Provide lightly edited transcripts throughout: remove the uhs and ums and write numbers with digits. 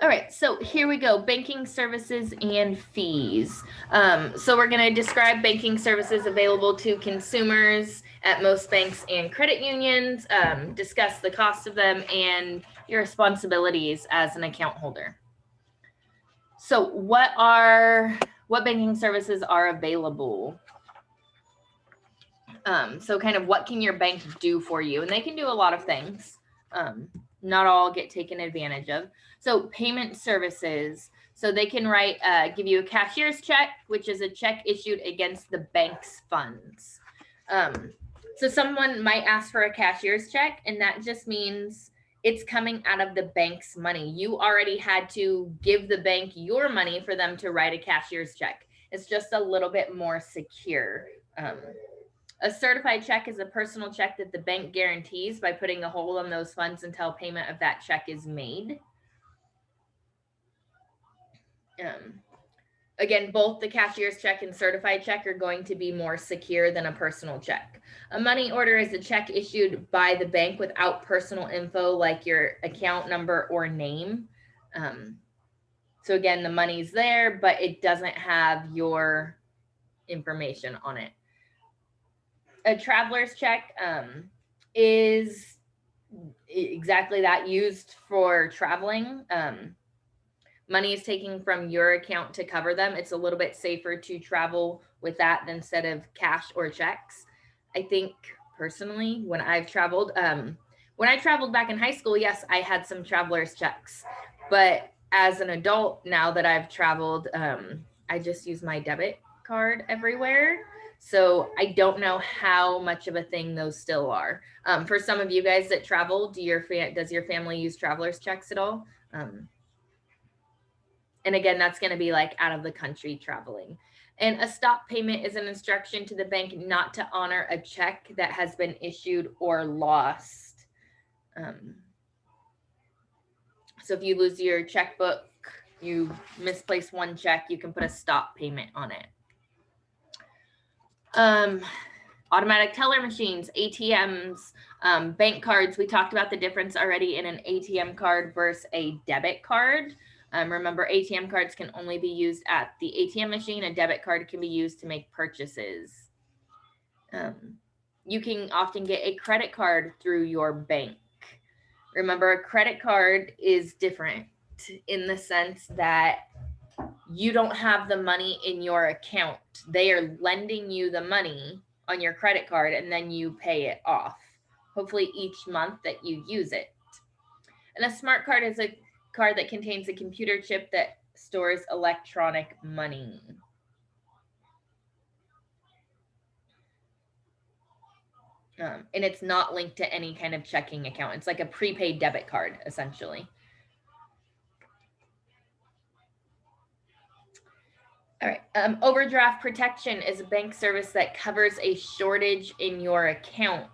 All right, so here we go, banking services and fees. So we're going to describe banking services available to consumers at most banks and credit unions, discuss the cost of them and your responsibilities as an account holder. So what banking services are available? So kind of what can your bank do for you? And they can do a lot of things. Not all get taken advantage of. So payment services. So they can give you a cashier's check, which is a check issued against the bank's funds. So someone might ask for a cashier's check, and that just means it's coming out of the bank's money. You already had to give the bank your money for them to write a cashier's check. It's just a little bit more secure. A certified check is a personal check that the bank guarantees by putting a hold on those funds until payment of that check is made. Again, both the cashier's check and certified check are going to be more secure than a personal check. A money order is a check issued by the bank without personal info like your account number or name. So again, the money's there, but it doesn't have your information on it. A traveler's check is exactly that, used for traveling. Money is taken from your account to cover them. It's a little bit safer to travel with that instead of cash or checks. I think personally, when I traveled back in high school, yes, I had some traveler's checks. But as an adult, now that I've traveled, I just use my debit card everywhere. So I don't know how much of a thing those still are. For some of you guys that travel, does your family use traveler's checks at all? And again, that's going to be like out of the country traveling. And a stop payment is an instruction to the bank not to honor a check that has been issued or lost. So if you lose your checkbook, you misplace one check, you can put a stop payment on it. Automatic teller machines, ATMs, bank cards. We talked about the difference already in an ATM card versus a debit card. Remember, ATM cards can only be used at the ATM machine. A debit card can be used to make purchases. You can often get a credit card through your bank. Remember, a credit card is different in the sense that you don't have the money in your account. They are lending you the money on your credit card and then you pay it off, hopefully each month that you use it. And a smart card is a card that contains a computer chip that stores electronic money. And it's not linked to any kind of checking account. It's like a prepaid debit card, essentially. All right. Overdraft protection is a bank service that covers a shortage in your account.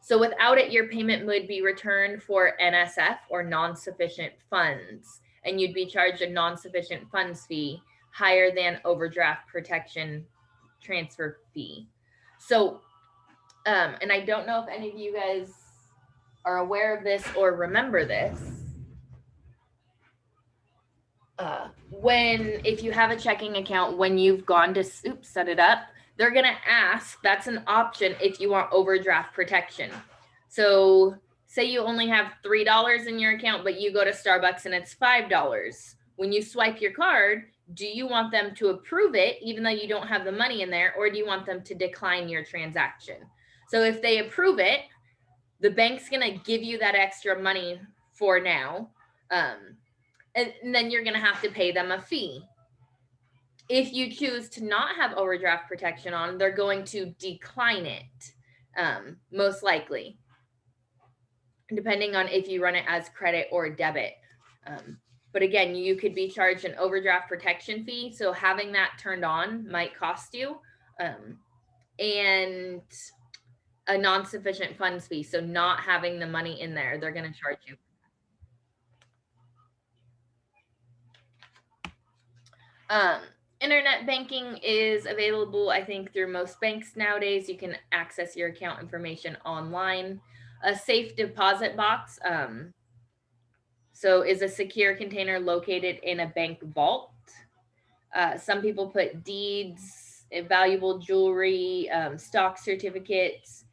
So without it, your payment would be returned for NSF or non-sufficient funds, and you'd be charged a non-sufficient funds fee higher than overdraft protection transfer fee. So, and I don't know if any of you guys are aware of this or remember this. If you have a checking account, when you've gone to set it up, they're going to ask, that's an option if you want overdraft protection. So say you only have $3 in your account, but you go to Starbucks and it's $5. When you swipe your card, do you want them to approve it even though you don't have the money in there, or do you want them to decline your transaction? So if they approve it, the bank's going to give you that extra money for now. And then you're going to have to pay them a fee. If you choose to not have overdraft protection on, they're going to decline it, most likely, depending on if you run it as credit or debit. But again, you could be charged an overdraft protection fee. So having that turned on might cost you, and a non-sufficient funds fee. So not having the money in there, they're going to charge you. Internet banking is available, I think, through most banks nowadays. You can access your account information online. A safe deposit box. So is a secure container located in a bank vault? Some people put deeds, valuable jewelry, stock certificates.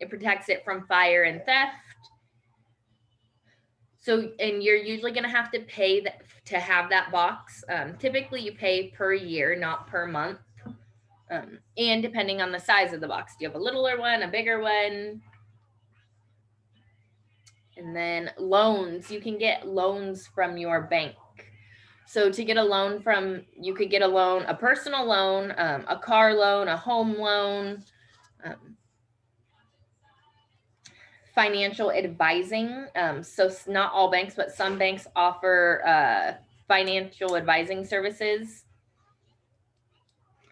It protects it from fire and theft. So, and you're usually going to have to pay to have that box. Typically, you pay per year, not per month. And depending on the size of the box, do you have a littler one, a bigger one? And then loans, you can get loans from your bank. So to get a loan from, you could get a loan, a personal loan, a car loan, a home loan, financial advising. So not all banks, but some banks offer financial advising services.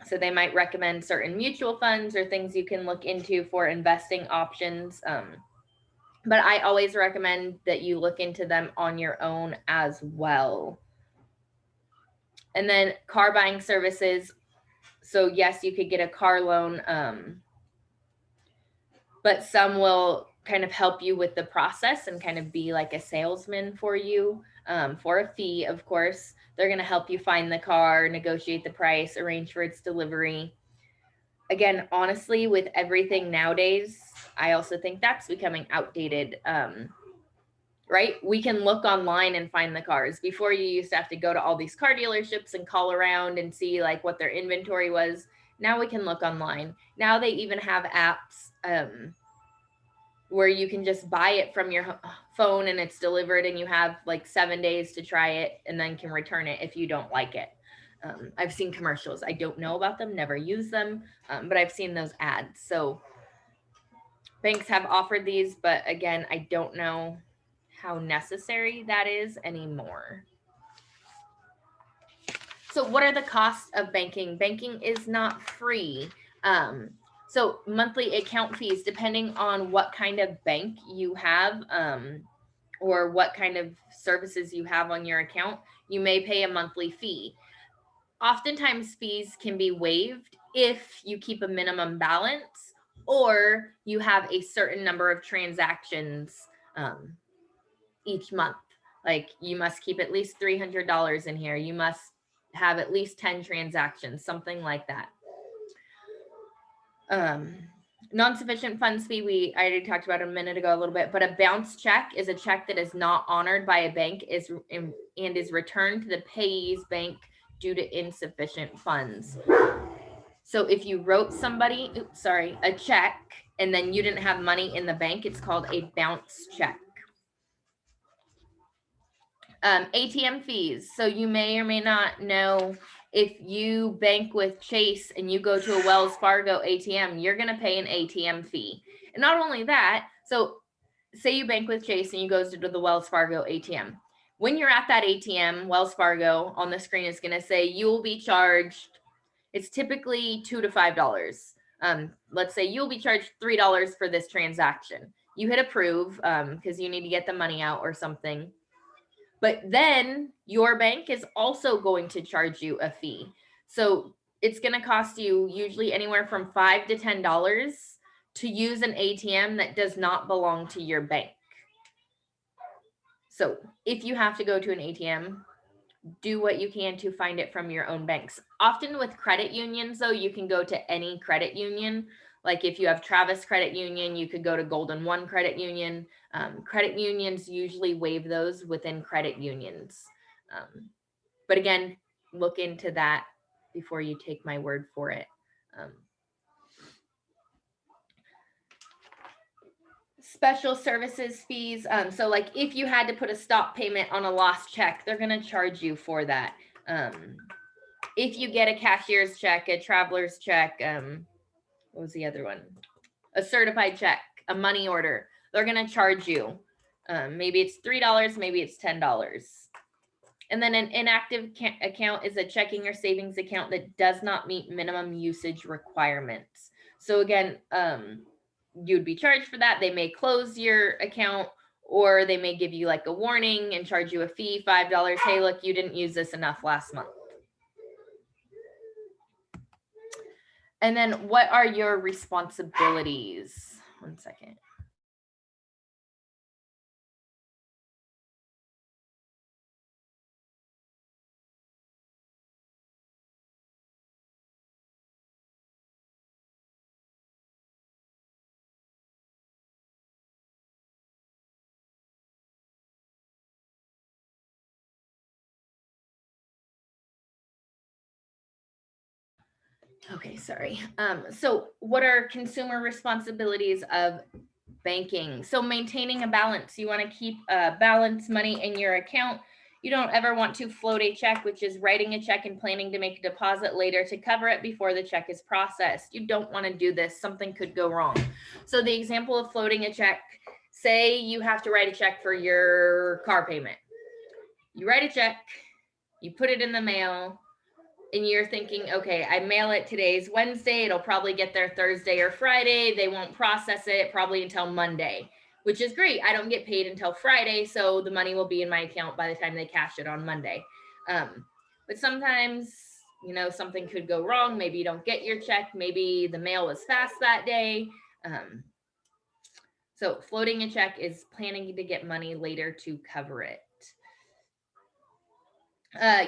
So they might recommend certain mutual funds or things you can look into for investing options. But I always recommend that you look into them on your own as well. And then car buying services. So yes, you could get a car loan, but some will kind of help you with the process and kind of be like a salesman for you, for a fee, of course. They're going to help you find the car, negotiate the price, arrange for its delivery. Again, honestly, with everything nowadays, I also think that's becoming outdated. Right? We can look online and find the cars. Before, you used to have to go to all these car dealerships and call around and see like what their inventory was. Now we can look online. Now they even have apps where you can just buy it from your phone and it's delivered, and you have like 7 days to try it and then can return it if you don't like it. I've seen commercials. I don't know about them, never use them, but I've seen those ads. So banks have offered these, but again, I don't know how necessary that is anymore. So what are the costs of banking? Banking is not free. So monthly account fees, depending on what kind of bank you have, or what kind of services you have on your account, you may pay a monthly fee. Oftentimes fees can be waived if you keep a minimum balance or you have a certain number of transactions each month. Like you must keep at least $300 in here. You must have at least 10 transactions, something like that. Non-sufficient funds fee, I already talked about a minute ago a little bit, but a bounce check is a check that is not honored by a bank and is returned to the payee's bank due to insufficient funds. So if you wrote somebody, a check, and then you didn't have money in the bank, it's called a bounce check. ATM fees. So you may or may not know, if you bank with Chase and you go to a Wells Fargo ATM, you're going to pay an ATM fee. And not only that, so say you bank with Chase and you go to the Wells Fargo ATM. When you're at that ATM, Wells Fargo on the screen is going to say you will be charged. It's typically $2 to $5. Let's say you'll be charged $3 for this transaction. You hit approve because you need to get the money out or something. But then your bank is also going to charge you a fee. So it's going to cost you usually anywhere from $5 to $10 to use an ATM that does not belong to your bank. So if you have to go to an ATM, do what you can to find it from your own banks. Often with credit unions, though, you can go to any credit union. Like if you have Travis Credit Union, you could go to Golden One Credit Union. Credit unions usually waive those within credit unions. But again, look into that before you take my word for it. Special services fees. So like if you had to put a stop payment on a lost check, they're going to charge you for that. If you get a cashier's check, a traveler's check, what was the other one? A certified check, a money order, they're going to charge you. Maybe it's $3, maybe it's $10. And then an inactive account is a checking or savings account that does not meet minimum usage requirements. So again, you'd be charged for that. They may close your account, or they may give you like a warning and charge you a fee, $5. Hey, look, you didn't use this enough last month. And then what are your responsibilities? One second. Okay, sorry. So what are consumer responsibilities of banking? So maintaining a balance. You want to keep balance money in your account. You don't ever want to float a check, which is writing a check and planning to make a deposit later to cover it before the check is processed. You don't want to do this. Something could go wrong. So the example of floating a check, say you have to write a check for your car payment. You write a check, you put it in the mail, and you're thinking, okay, I mail it, today's Wednesday, it'll probably get there Thursday or Friday. They won't process it probably until Monday, which is great. I don't get paid until Friday, so the money will be in my account by the time they cash it on Monday. But sometimes, you know, something could go wrong. Maybe you don't get your check. Maybe the mail was fast that day. So floating a check is planning to get money later to cover it.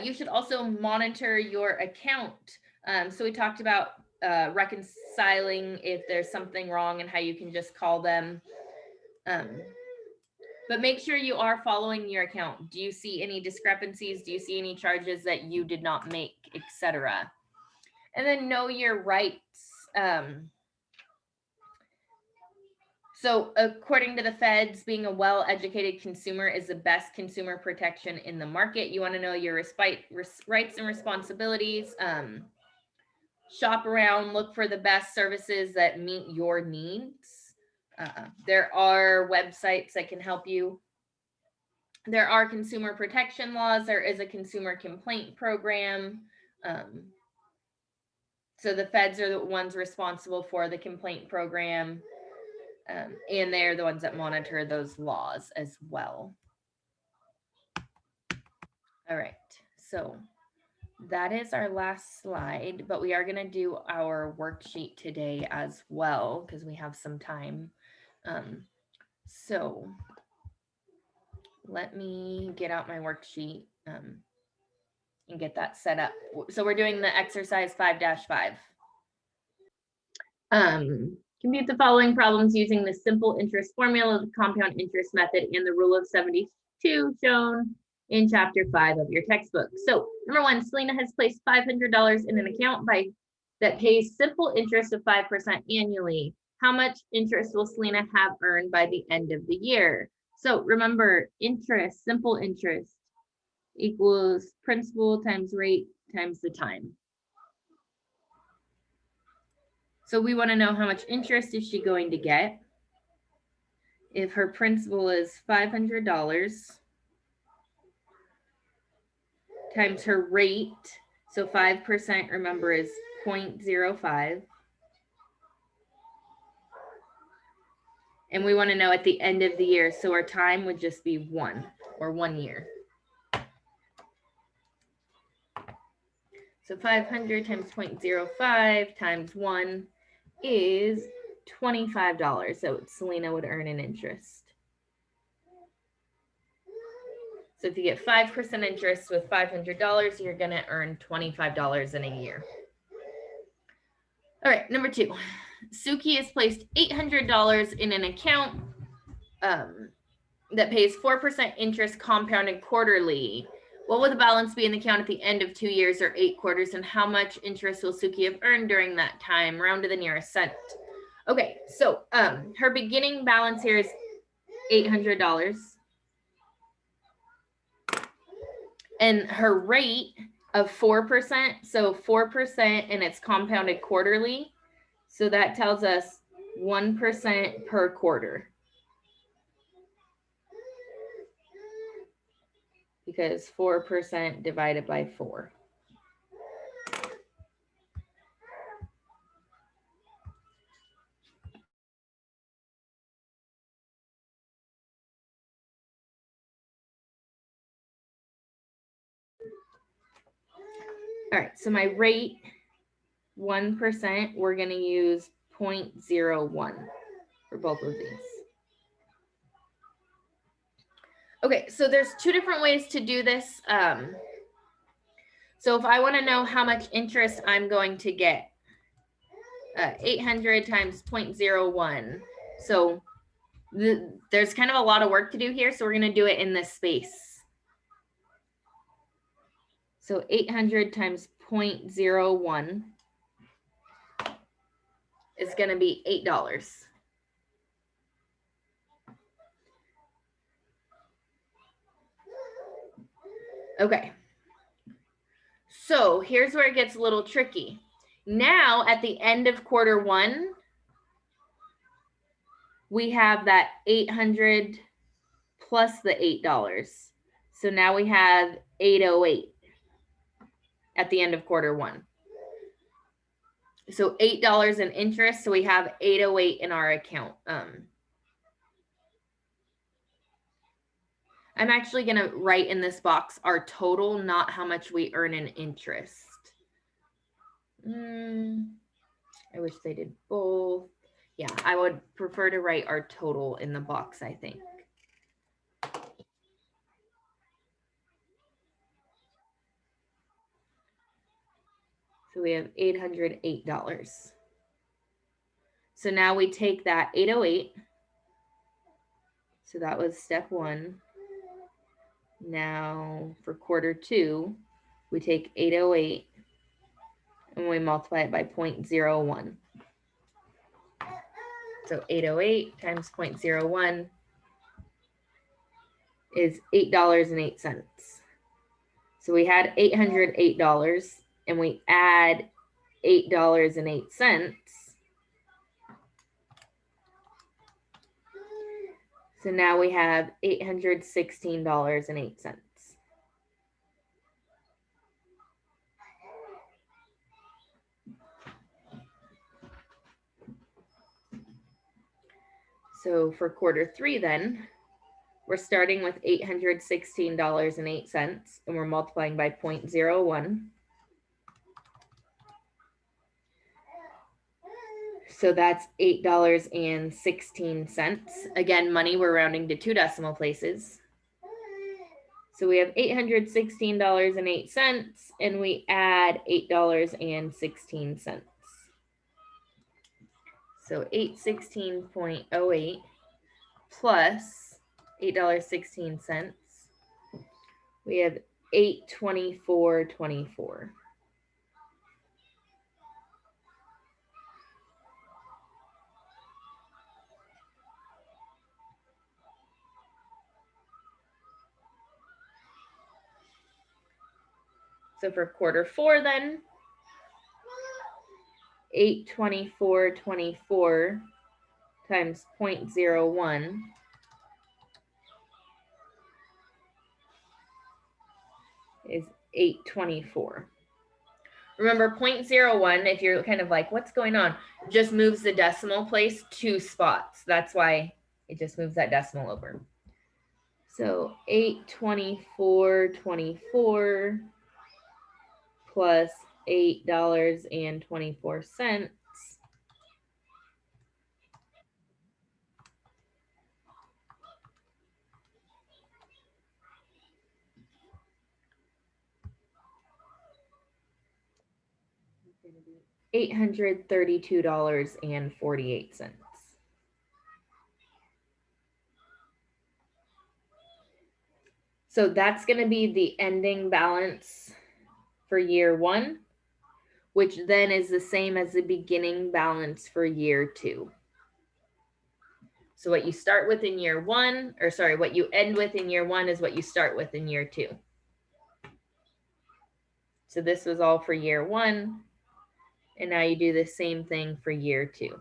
You should also monitor your account. So we talked about reconciling if there's something wrong and how you can just call them. But make sure you are following your account. Do you see any discrepancies? Do you see any charges that you did not make, etc.? And then know your rights. So according to the feds, being a well-educated consumer is the best consumer protection in the market. You want to know your rights and responsibilities. Shop around, look for the best services that meet your needs. There are websites that can help you. There are consumer protection laws. There is a consumer complaint program. So the feds are the ones responsible for the complaint program. And they're the ones that monitor those laws as well. All right, so that is our last slide, but we are going to do our worksheet today as well because we have some time. So let me get out my worksheet and get that set up. So we're doing the exercise 5-5. Compute the following problems using the simple interest formula, the compound interest method, and the rule of 72 shown in chapter 5 of your textbook. So number 1, Selena has placed $500 in an account that pays simple interest of 5% annually. How much interest will Selena have earned by the end of the year? So remember, interest, simple interest, equals principal times rate times the time. So we want to know how much interest is she going to get. If her principal is $500 times her rate, so 5%, remember, is 0.05. And we want to know at the end of the year, so our time would just be 1 or 1 year. So 500 times 0.05 times 1 is $25. So Selena would earn in interest. So if you get 5% interest with $500, you're going to earn $25 in a year. All right, number 2. Suki has placed $800 in an account that pays 4% interest compounded quarterly. What will the balance be in the account at the end of 2 years or 8 quarters, and how much interest will Suki have earned during that time? Round to the nearest cent. Okay, so her beginning balance here is $800. And her rate of 4%, so 4%, and it's compounded quarterly. So that tells us 1% per quarter. Because 4% divided by 4. All right, so my rate, 1%, we're going to use 0.01 for both of these. Okay, so there's 2 different ways to do this. So if I want to know how much interest I'm going to get, 800 times 0.01. So there's kind of a lot of work to do here, so we're going to do it in this space. So 800 times 0.01 is going to be $8. Okay. So here's where it gets a little tricky. Now at the end of quarter one, we have that 800 plus the $8. So now we have 808 at the end of quarter one. So $8 in interest. So we have 808 in our account. I'm actually going to write in this box our total, not how much we earn in interest. I wish they did both. Yeah, I would prefer to write our total in the box, I think. So we have $808. So now we take that 808. So that was step one. Now for quarter two, we take 808 and we multiply it by 0.01. So 808 times 0.01 is $8.08. So we had $808 and we add $8.08. So now we have $816.08. So for quarter three then, we're starting with $816.08 and we're multiplying by 0.01. So that's $8.16. Again, money, we're rounding to 2 decimal places. So we have $816.08 and we add $8.16. So 816.08 plus $8.16. We have $824.24. So for quarter four then, 824.24 times 0.01 is 824. Remember 0.01, if you're kind of like, what's going on? Just moves the decimal place 2 spots. That's why it just moves that decimal over. So 824.24 plus $8.24. $832.48. So that's going to be the ending balance for year one, which then is the same as the beginning balance for year two. So what you start with in year one, or sorry, what you end with in year one is what you start with in year two. So this was all for year one. And now you do the same thing for year two.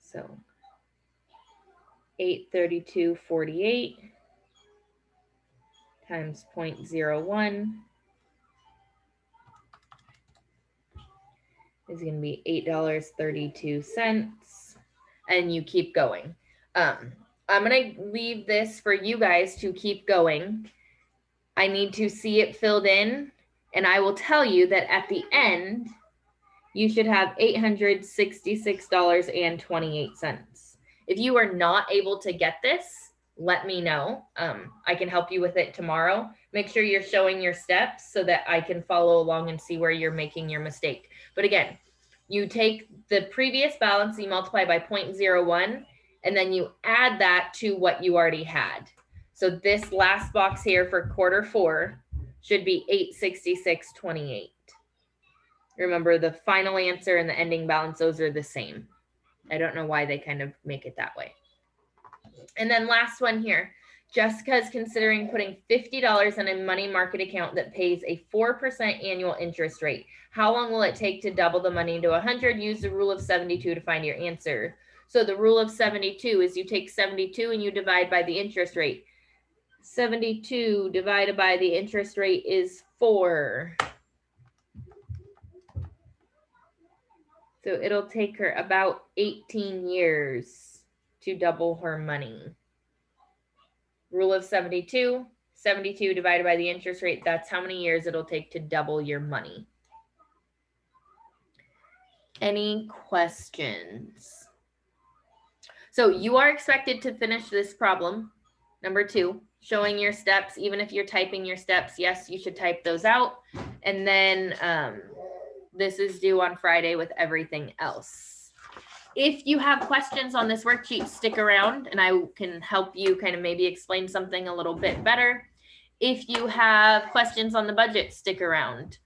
So 832.48 times 0.01 is going to be $8.32. And you keep going. I'm going to leave this for you guys to keep going. I need to see it filled in. And I will tell you that at the end, you should have $866.28. If you are not able to get this, let me know. I can help you with it tomorrow. Make sure you're showing your steps so that I can follow along and see where you're making your mistake. But again, you take the previous balance, you multiply by 0.01, and then you add that to what you already had. So this last box here for quarter 4 should be 866.28. Remember, the final answer and the ending balance, those are the same. I don't know why they kind of make it that way. And then last one here. Jessica is considering putting $50 in a money market account that pays a 4% annual interest rate. How long will it take to double the money to 100? Use the rule of 72 to find your answer. So the rule of 72 is you take 72 and you divide by the interest rate. 72 divided by the interest rate is 4. So it'll take her about 18 years to double her money. Rule of 72, 72 divided by the interest rate, that's how many years it'll take to double your money. Any questions? So you are expected to finish this problem, number 2, showing your steps. Even if you're typing your steps, yes, you should type those out. And then this is due on Friday with everything else. If you have questions on this worksheet, stick around and I can help you kind of maybe explain something a little bit better. If you have questions on the budget, stick around.